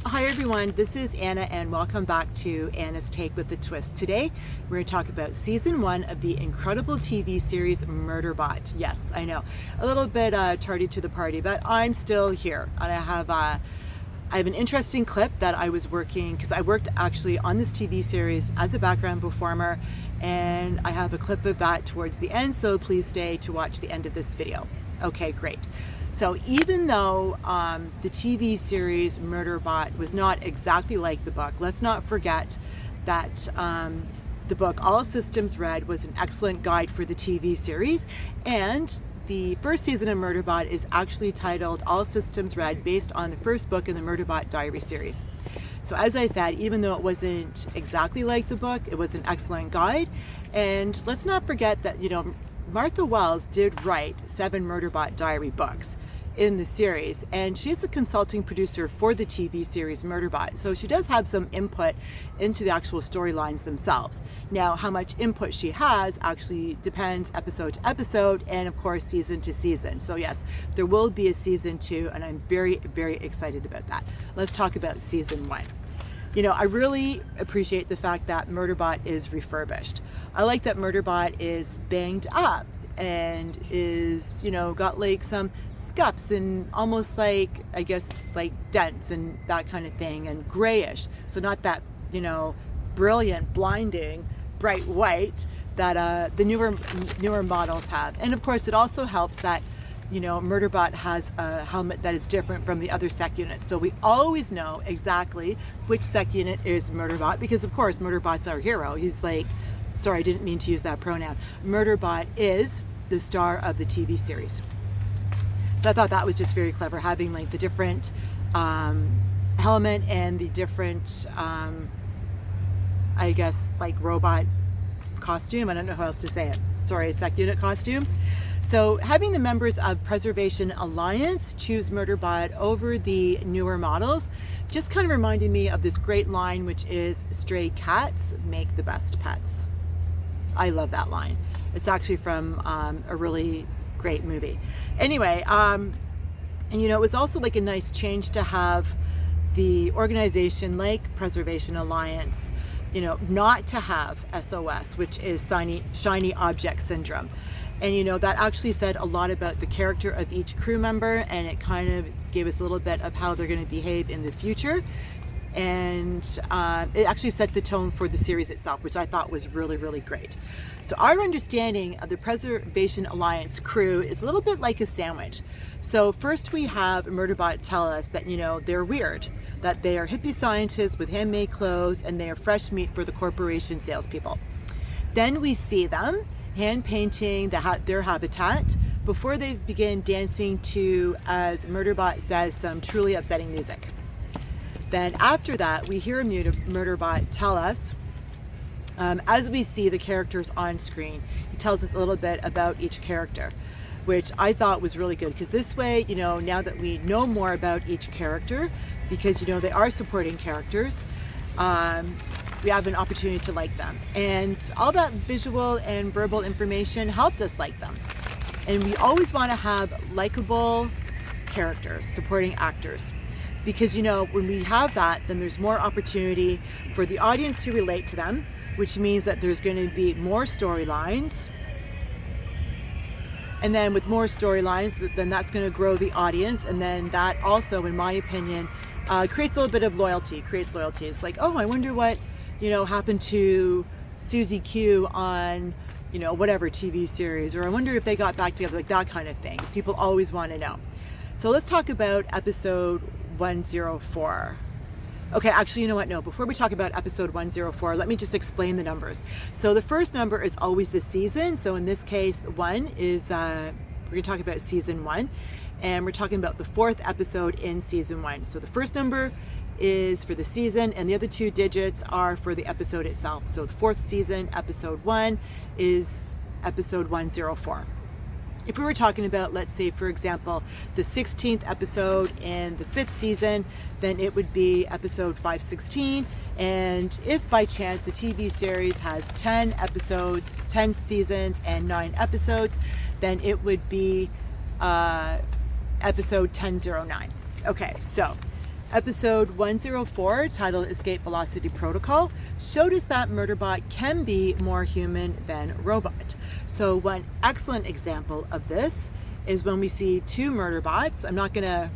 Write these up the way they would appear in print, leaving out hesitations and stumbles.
Hi everyone, this is Anna and welcome back to Anna's Take with a Twist. Today we're going to talk about season 1 of the incredible TV series Murderbot. Yes, I know, a little bit tardy to the party, but I'm still here. And I have an interesting clip that I was working, because I worked actually on this TV series as a background performer, and I have a clip of that towards the end, so please stay to watch the end of this video. Okay, great. So even though the TV series Murderbot was not exactly like the book, let's not forget that the book All Systems Red was an excellent guide for the TV series, and the first season of Murderbot is actually titled All Systems Red, based on the first book in the Murderbot Diaries series. So as I said, even though it wasn't exactly like the book, it was an excellent guide. And let's not forget that, you know, Martha Wells did write 7 Murderbot Diary books in the series, and she's a consulting producer for the TV series Murderbot, so she does have some input into the actual storylines themselves. Now, how much input she has actually depends episode to episode and of course season to season. So yes, there will be a season 2, and I'm very, very excited about that. Let's talk about season 1. You know, I really appreciate the fact that Murderbot is refurbished. I like that Murderbot is banged up and is, you know, got like some scuffs and almost like, I guess, like dents and that kind of thing, and grayish. So not that, you know, brilliant, blinding, bright white that the newer models have. And of course, it also helps that, you know, Murderbot has a helmet that is different from the other sec units. So we always know exactly which sec unit is Murderbot, because of course, Murderbot's our hero. He's like, sorry, I didn't mean to use that pronoun. Murderbot is the star of the TV series. So I thought that was just very clever, having like the different helmet and the different, I guess, like robot costume. I don't know how else to say it. Sorry, sec unit costume. So having the members of Preservation Alliance choose Murderbot over the newer models just kind of reminded me of this great line, which is, "Stray cats make the best pets." I love that line. It's actually from a really great movie. Anyway, and you know, it was also like a nice change to have the organization like Preservation Alliance, you know, not to have SOS, which is shiny object syndrome. And you know, that actually said a lot about the character of each crew member, and it kind of gave us a little bit of how they're going to behave in the future. And it actually set the tone for the series itself, which I thought was really, really great. So our understanding of the Preservation Alliance crew is a little bit like a sandwich. So first we have Murderbot tell us that, you know, they're weird, that they are hippie scientists with handmade clothes, and they are fresh meat for the corporation salespeople. Then we see them hand painting their habitat before they begin dancing to, as Murderbot says, some truly upsetting music. Then after that, we hear Murderbot tell us, as we see the characters on screen, he tells us a little bit about each character, which I thought was really good, because this way, you know, now that we know more about each character, because, you know, they are supporting characters, we have an opportunity to like them. And all that visual and verbal information helped us like them. And we always want to have likable characters, supporting actors. Because, you know, when we have that, then there's more opportunity for the audience to relate to them, which means that there's going to be more storylines. And then with more storylines, then that's going to grow the audience. And then that also, in my opinion, creates a little bit of loyalty, creates loyalty. It's like, oh, I wonder what, you know, happened to Susie Q on, you know, whatever TV series, or I wonder if they got back together, like that kind of thing. People always want to know. So let's talk about episode 104. Okay, actually, you know what? No, before we talk about episode 104, let me just explain the numbers. So the first number is always the season. So in this case, 1 is, we're going to talk about season 1, and we're talking about the 4th episode in season 1. So the first number is for the season, and the other 2 digits are for the episode itself. So the 4th season, episode 1, is episode 104. If we were talking about, let's say, for example, the 16th episode in the 5th season, then it would be episode 516. And if by chance the TV series has 10 episodes, 10 seasons, and 9 episodes, then it would be episode 1009. Okay, so Episode 104, titled Escape Velocity Protocol, showed us that Murderbot can be more human than robot. So one excellent example of this is when we see two Murderbots. I'm not going to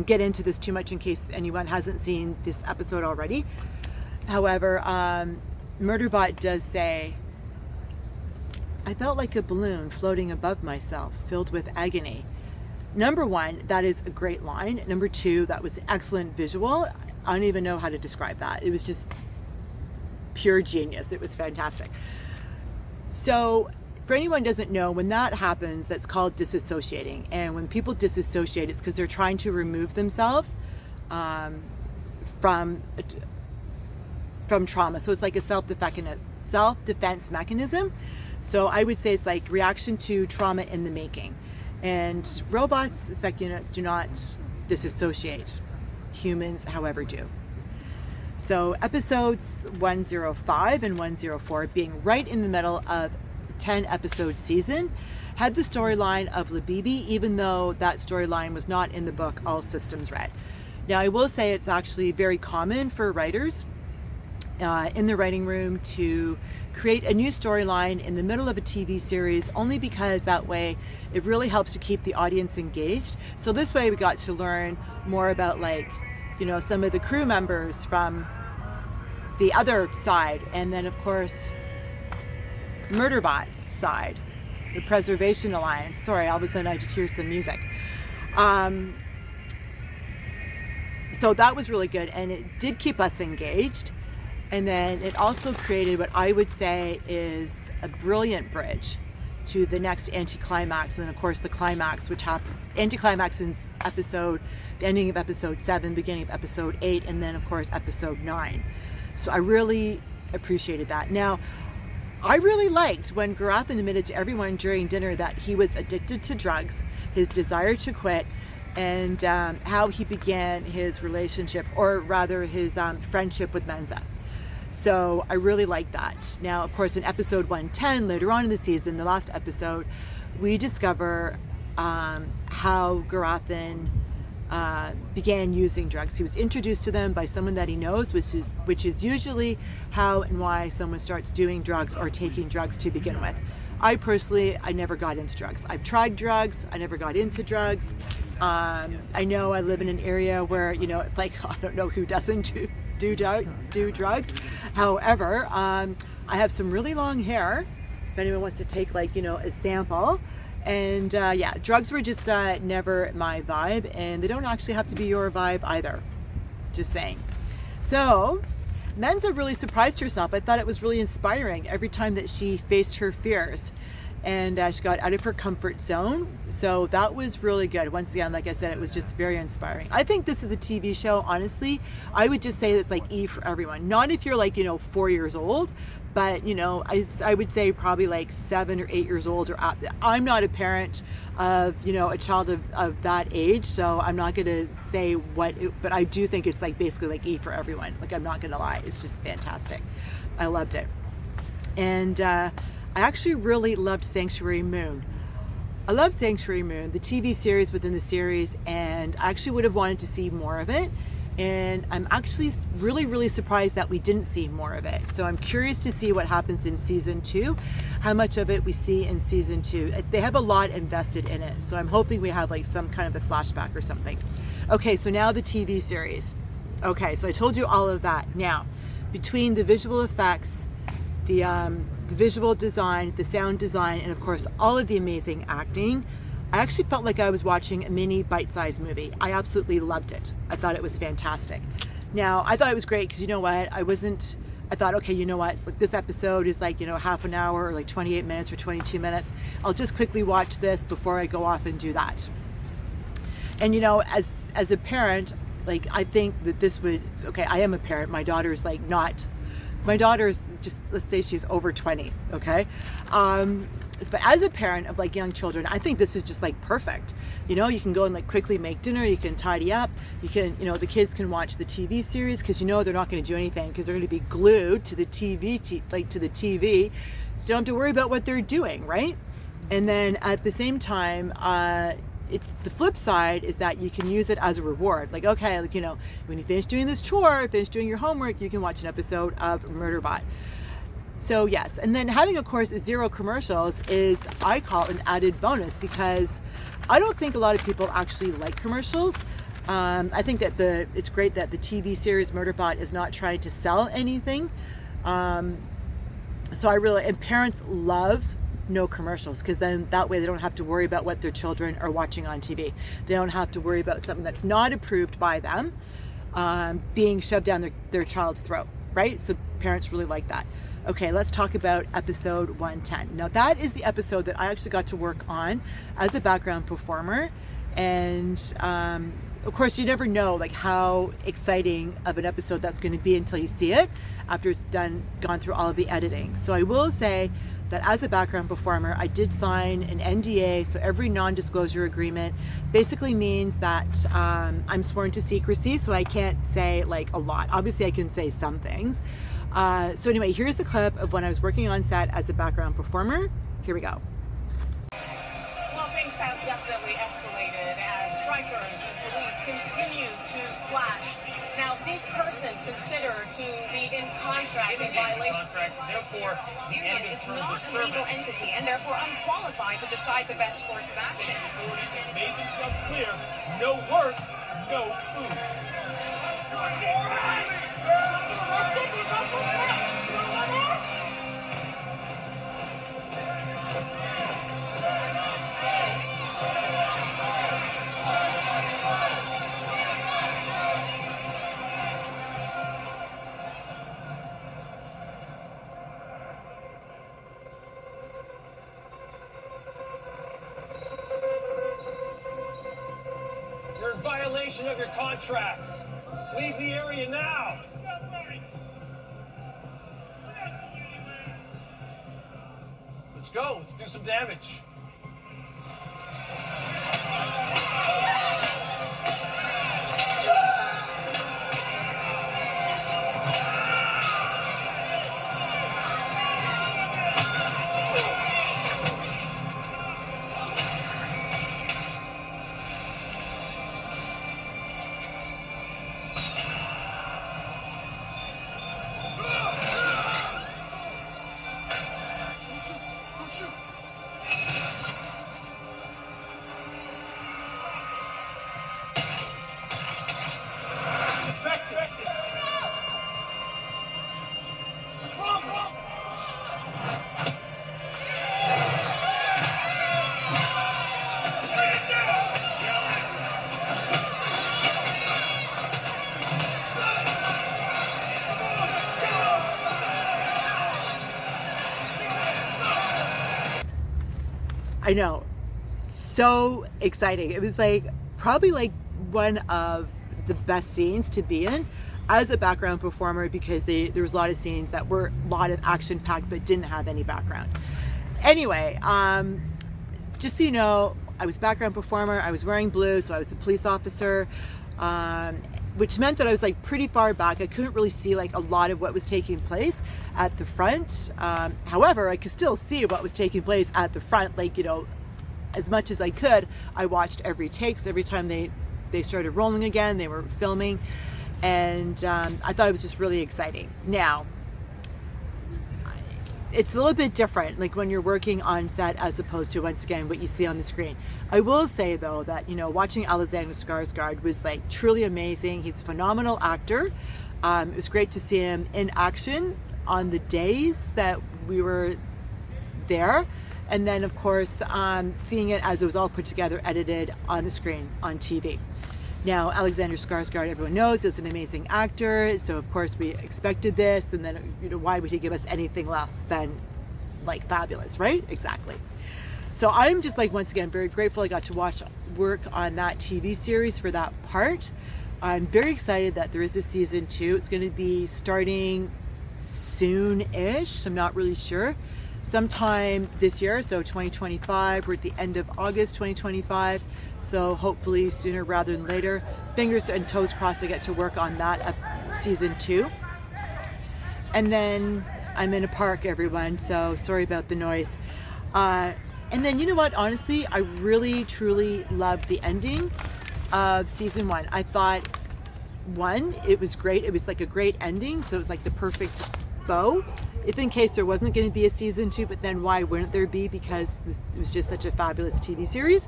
get into this too much in case anyone hasn't seen this episode already. However, Murderbot does say, "I felt like a balloon floating above myself, filled with agony." Number one, that is a great line. Number two, that was excellent visual. I don't even know how to describe that. It was just pure genius. It was fantastic. So for anyone who doesn't know, when that happens, that's called disassociating. And when people disassociate, it's because they're trying to remove themselves from trauma. So it's like a self-defense mechanism. So I would say it's like reaction to trauma in the making. And robots, sec units, do not disassociate. Humans, however, do. So episodes 105 and 104, being right in the middle of 10 episode season, had the storyline of Labibi, even though that storyline was not in the book All Systems Red. Now I will say it's actually very common for writers in the writing room to create a new storyline in the middle of a TV series, only because that way it really helps to keep the audience engaged. So this way we got to learn more about, like, you know, some of the crew members from the other side, and then of course Murderbot's side, the Preservation Alliance. Sorry, all of a sudden I just hear some music. So that was really good, and it did keep us engaged. And then it also created what I would say is a brilliant bridge to the next anticlimax, and then of course the climax, which happens anticlimax in the ending of episode 7, beginning of episode 8, and then of course episode 9. So I really appreciated that. Now, I really liked when Garathan admitted to everyone during dinner that he was addicted to drugs, his desire to quit, and how he began his relationship, or rather his friendship with Menza. So I really like that. Now, of course, in episode 110, later on in the season, the last episode, we discover how Garathan began using drugs. He was introduced to them by someone that he knows, which is usually how and why someone starts doing drugs or taking drugs to begin with. I never got into drugs. I've tried drugs. I never got into drugs. I know I live in an area where, you know, it's like, I don't know who doesn't do drugs. However, I have some really long hair, if anyone wants to take, like, you know, a sample. And yeah, drugs were just never my vibe, and they don't actually have to be your vibe either. Just saying. So Menza really surprised herself. I thought it was really inspiring every time that she faced her fears, and she got out of her comfort zone. So that was really good. Once again, like I said, it was just very inspiring. I think this is a TV show, honestly. I would just say it's like E for everyone. Not if you're, like, you know, 4 years old, but, you know, I would say probably like 7 or 8 years old. Or I'm not a parent of, you know, a child of that age, so I'm not going to say but I do think it's like basically like E for everyone. Like, I'm not going to lie. It's just fantastic. I loved it. And I actually really loved Sanctuary Moon. I love Sanctuary Moon, the TV series within the series, and I actually would have wanted to see more of it. And I'm actually really, really surprised that we didn't see more of it. So I'm curious to see what happens in season 2, how much of it we see in season 2. They have a lot invested in it, so I'm hoping we have like some kind of a flashback or something. Okay, so now the TV series. Okay, so I told you all of that. Now, between the visual effects, the visual design, the sound design, and of course all of the amazing acting, I actually felt like I was watching a mini bite-sized movie. I absolutely loved it. I thought it was fantastic. Now, I thought it was great because, you know what, I thought, okay, you know what, it's like this episode is like, you know, half an hour or like 28 minutes or 22 minutes. I'll just quickly watch this before I go off and do that. And, you know, as a parent, like, I think that this would, okay, I am a parent. My daughter's like my daughter's just, let's say she's over 20, okay? But as a parent of like young children, I think this is just like perfect. You know, you can go and like quickly make dinner, you can tidy up, you can, you know, the kids can watch the TV series because, you know, they're not going to do anything because they're going to be glued to the TV, so you don't have to worry about what they're doing, right? And then at the same time, the flip side is that you can use it as a reward. Like, okay, like, you know, when you finish doing this chore, finish doing your homework, you can watch an episode of Murderbot. So yes, and then having, of course, 0 commercials is, I call it an added bonus, because I don't think a lot of people actually like commercials. I think that it's great that the TV series Murderbot is not trying to sell anything. So and parents love no commercials, because then that way they don't have to worry about what their children are watching on TV. They don't have to worry about something that's not approved by them being shoved down their child's throat, right? So parents really like that. Okay, let's talk about episode 110. Now that is the episode that I actually got to work on as a background performer. And of course, you never know like how exciting of an episode that's going to be until you see it after it's gone through all of the editing. So I will say that as a background performer, I did sign an NDA. So every non-disclosure agreement basically means that I'm sworn to secrecy, so I can't say like a lot. Obviously, I can say some things. So anyway, here's the clip of when I was working on set as a background performer. Here we go. Well, things have definitely escalated as strikers and police continue to clash. Now, these persons considered to be in contract in violation. Therefore, the end It's not a legal entity and therefore unqualified to decide the best course of action. authorities have made themselves clear: no work, no food. You're in violation of your contracts. Leave the area now. Let's go. Let's do some damage. What's wrong? I know, so exciting. It was like probably like one of the best scenes to be in as a background performer, because there was a lot of scenes that were a lot of action packed but didn't have any background. Anyway, just so you know, I was background performer. I was wearing blue, so I was a police officer, which meant that I was like pretty far back. I couldn't really see like a lot of what was taking place at the front. However, I could still see what was taking place at the front, like, you know, as much as I could. I watched every take, so every time they started rolling again, they were filming, and I thought it was just really exciting. Now, it's a little bit different, like when you're working on set as opposed to, once again, what you see on the screen. I will say though that, you know, watching Alexander Skarsgård was like truly amazing. He's a phenomenal actor. It was great to see him in action on the days that we were there, and then of course seeing it as it was all put together, edited on the screen on TV. Now, Alexander Skarsgård, everyone knows, is an amazing actor, so of course we expected this, and then, you know, why would he give us anything less than like fabulous, right? Exactly. So I'm just like, once again, very grateful I got to work on that TV series for that part. I'm very excited that there is a season 2. It's going to be starting soon-ish. I'm not really sure. Sometime this year, so 2025. We're at the end of August 2025. So hopefully sooner rather than later. Fingers and toes crossed to get to work on that season 2. And then I'm in a park, everyone, so sorry about the noise. And then, you know what, honestly, I really truly loved the ending of season 1. I thought, one, it was great. It was like a great ending, so it was like the perfect bow, if in case there wasn't going to be a season 2, but then why wouldn't there be, because it was just such a fabulous TV series.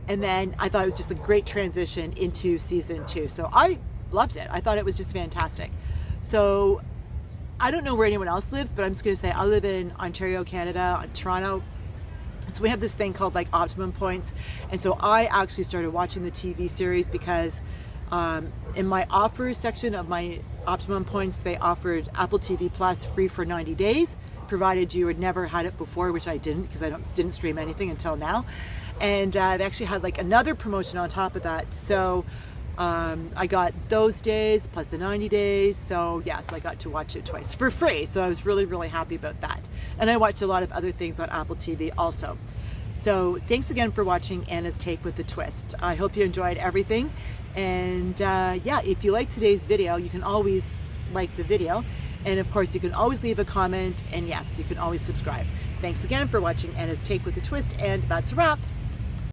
And then I thought it was just a great transition into season 2. So I loved it. I thought it was just fantastic. So I don't know where anyone else lives, but I'm just going to say I live in Ontario, Canada, Toronto. So we have this thing called like optimum points. And so I actually started watching the TV series because in my offers section of my optimum points, they offered Apple TV Plus free for 90 days, provided you had never had it before, which I didn't, because I didn't stream anything until now. And they actually had like another promotion on top of that. So I got those days plus the 90 days. So yes, I got to watch it twice for free. So I was really, really happy about that. And I watched a lot of other things on Apple TV also. So thanks again for watching Anna's Take with the Twist. I hope you enjoyed everything. And yeah, if you like today's video, you can always like the video. And of course, you can always leave a comment. And yes, you can always subscribe. Thanks again for watching Anna's Take with the Twist. And that's a wrap.